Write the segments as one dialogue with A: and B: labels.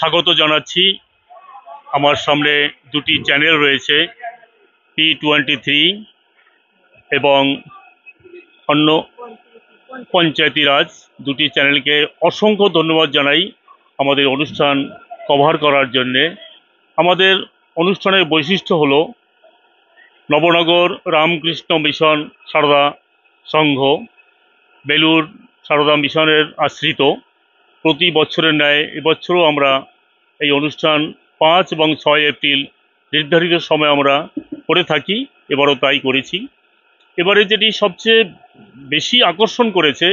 A: স্বাগত জানাচ্ছি। আমার সামনে দুটি চ্যানেল রয়েছে, P23 এবং অন্য পঞ্চায়েতি রাজ, দুটি চ্যানেলকে অসংখ্য ধন্যবাদ জানাই আমাদের অনুষ্ঠান কভার করার জন্যে। আমাদের অনুষ্ঠানের বৈশিষ্ট্য হলো নবনগর রামকৃষ্ণ মিশন সারদা সংঘ, বেলুর সারদা মিশনের আশ্রিত। প্রতি বছরের ন্যায় এবছরও আমরা এই অনুষ্ঠান 5 এবং 6 এপ্রিল নির্ধারিত সময় আমরা করে থাকি, এবারও তাই করেছি। এবারে যেটি সবচেয়ে বেশি আকর্ষণ করেছে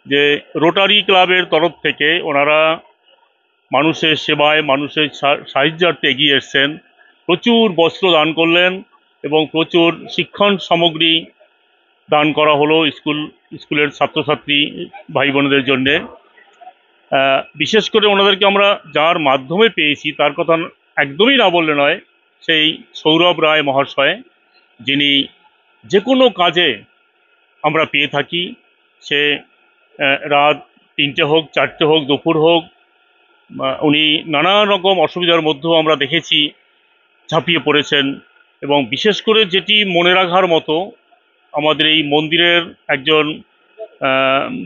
A: যে রোটারি ক্লাবের তরফ থেকে ওনারা মানুষের সেবায়, মানুষের সাহায্যার্থে এগিয়ে এসছেন। প্রচুর বস্ত্র দান করলেন এবং প্রচুর শিক্ষণ সামগ্রী দান করা হলো স্কুলের ছাত্রছাত্রী ভাই বোনদের জন্যে। বিশেষ করে ওনাদেরকে আমরা যার মাধ্যমে পেয়েছি তার কথা একদমই না বললে নয়, সেই সৌরভ রায় মহাশয়, যিনি যে কোনো কাজে আমরা পেয়ে থাকি, সে রাত 3টে হোক, 4টে হোক, দুপুর হোক, উনি নানা রকম অসুবিধার মধ্যেও আমরা দেখেছি ঝাঁপিয়ে পড়েছেন। এবং বিশেষ করে যেটি মনে রাখার মতো, আমাদের এই মন্দিরের একজন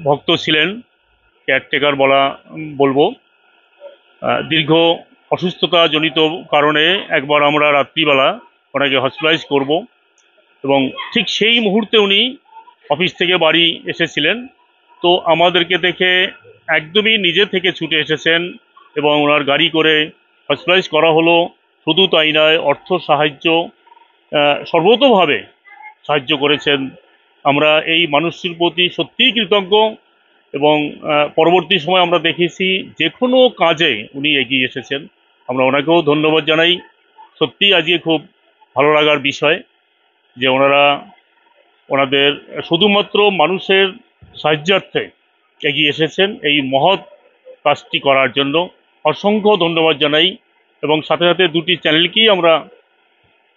A: ভক্ত ছিলেন, কেয়ারটেকার বলবো, দীর্ঘ অসুস্থতাজনিত কারণে একবার আমরা রাত্রিবেলা ওনাকে হসপিটালাইজ করব এবং ঠিক সেই মুহূর্তে উনি অফিস থেকে বাড়ি এসেছিলেন। তো আমাদেরকে দেখে একদমই নিজে থেকে ছুটে এসেছেন এবং ওনার গাড়ি করে হসপিটালাইজ করা হলো। শুধু তাই নয়, অর্থ সাহায্য সর্বতোভাবে সাহায্য করেছেন। আমরা এই মানুষটির প্রতি সত্যিই কৃতজ্ঞ এবং পরবর্তী সময় আমরা দেখেছি যে কোনো কাজে উনি এগিয়ে এসেছেন। আমরা ওনাকেও ধন্যবাদ জানাই। সত্যিই আজকে খুব ভালো লাগার বিষয় যে ওনাদের শুধুমাত্র মানুষের সাহায্যার্থে এগিয়ে এসেছেন এই মহৎ কাজটি করার জন্য। অসংখ্য ধন্যবাদ জানাই এবং সাথে সাথে দুটি চ্যানেলকেই আমরা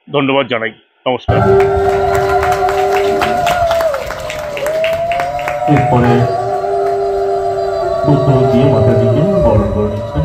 A: ধন্যবাদ জানাই। নমস্কার।
B: এরপরে পুত্র দিয়ে মাতাজিকে বরণ করে নিচ্ছেন।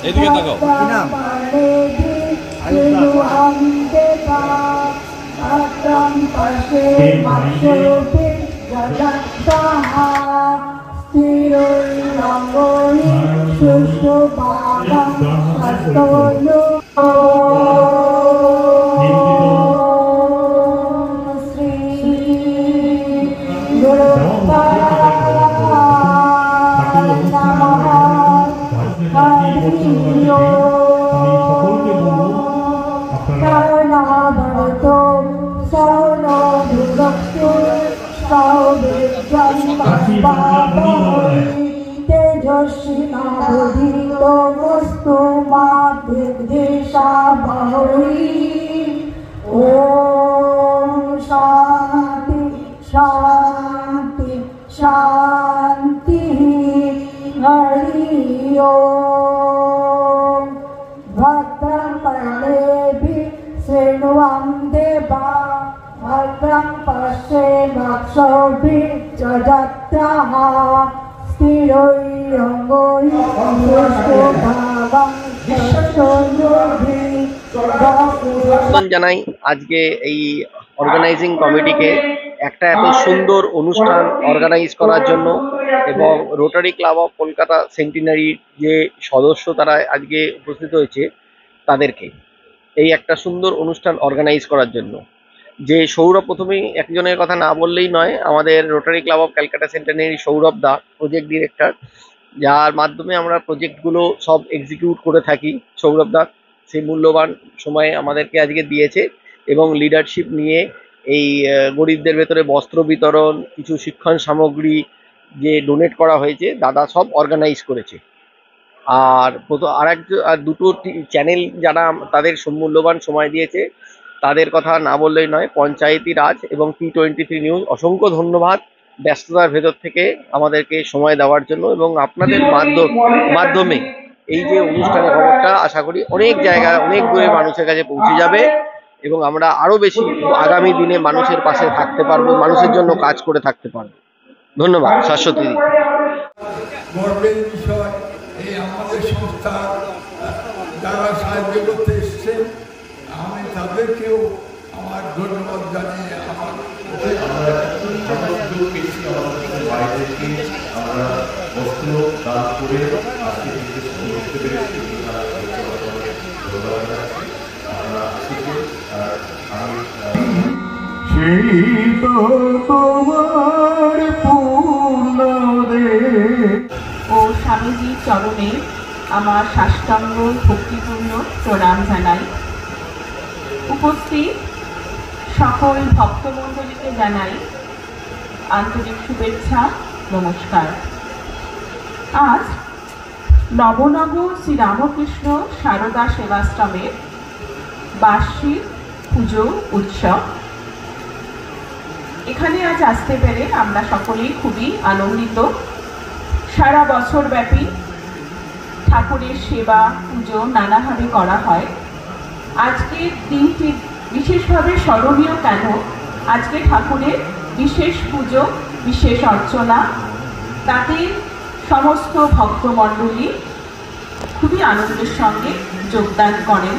C: এদিকে তাকাও। কি নাম?
D: शांति शांति शांति हरि ओम। भद्रं कर्णेभिः शृण्वं देवा भद्रं पश्येमाक्षभिः जत्राः
E: জানাই আজকে এই অর্গানাইজিং কমিটিকে একটা এত সুন্দর অনুষ্ঠান অর্গানাইজ করার জন্য, এবং রোটারি ক্লাব অফ কলকাতা সেন্টিনারির যে সদস্য তারা আজকে উপস্থিত হয়েছে তাদেরকে এই একটা সুন্দর অনুষ্ঠান অর্গানাইজ করার জন্য। যে সৌরভ, প্রথমেই একজনের কথা না বললেই নয়, আমাদের Rotary Club of Calcutta centenary Sourav da project director, যার মাধ্যমে আমরা প্রজেক্টগুলো সব এক্সিকিউট করে থাকি। সৌরভ দা সেই মূল্যবান সময় আমাদেরকে আজকে দিয়েছে এবং লিডারশিপ নিয়ে এই গরিবদের ভেতরে বস্ত্র বিতরণ, কিছু শিক্ষণ সামগ্রী যে ডোনেট করা হয়েছে দাদা সব অর্গানাইজ করেছে। আর দুটো চ্যানেল যারা তাদের মূল্যবান সময় দিয়েছে তাদের কথা না বললেই নয়, পঞ্চায়েতি রাজ এবং T23 নিউজ অসংখ্য ধন্যবাদ ব্যস্ততার ভেতর থেকে আমাদেরকে সময় দেওয়ার জন্য। এবং আপনাদের মাধ্যমে এই যে অনুষ্ঠানের খবরটা আশা করি অনেক জায়গায় অনেক দূরে মানুষের কাছে পৌঁছে যাবে এবং আমরা আরো বেশি আগামী দিনে মানুষের পাশে থাকতে পারবো, মানুষের জন্য কাজ করে থাকতে পারবো। ধন্যবাদ শাশ্বতী।
F: গর্বের বিষয় এই আমাদের সংস্থা যারা সাহায্য করতে এসছেন, আমি তাদেরকেও আমার ধন্যবাদ জানিয়ে আমার
B: আমরা বস্ত্র দান করে আজকে করতে পেরেছি।
G: ও স্বামীজির চরণে আমার সাষ্টাঙ্গ ভক্তিপূর্ণ প্রণাম জানাই। উপস্থিত সকল ভক্তমণ্ডলীকে জানাই আন্তরিক শুভেচ্ছা, নমস্কার। আজ নবনগর শ্রীরামকৃষ্ণ সারদা সেবাশ্রমের বার্ষিক পুজো উৎসব। এখানে আজ আসতে পেরে আমরা সকলেই খুবই আনন্দিত। সারা বছর ব্যাপী ঠাকুরের সেবা পুজো নানাভাবে করা হয়। আজকের দিনটি বিশেষভাবে স্মরণীয় কেন? আজকে ঠাকুরের বিশেষ পুজো, বিশেষ অর্চনা, তাতে সমস্ত ভক্তমণ্ডলী খুবই আনন্দের সঙ্গে যোগদান করেন।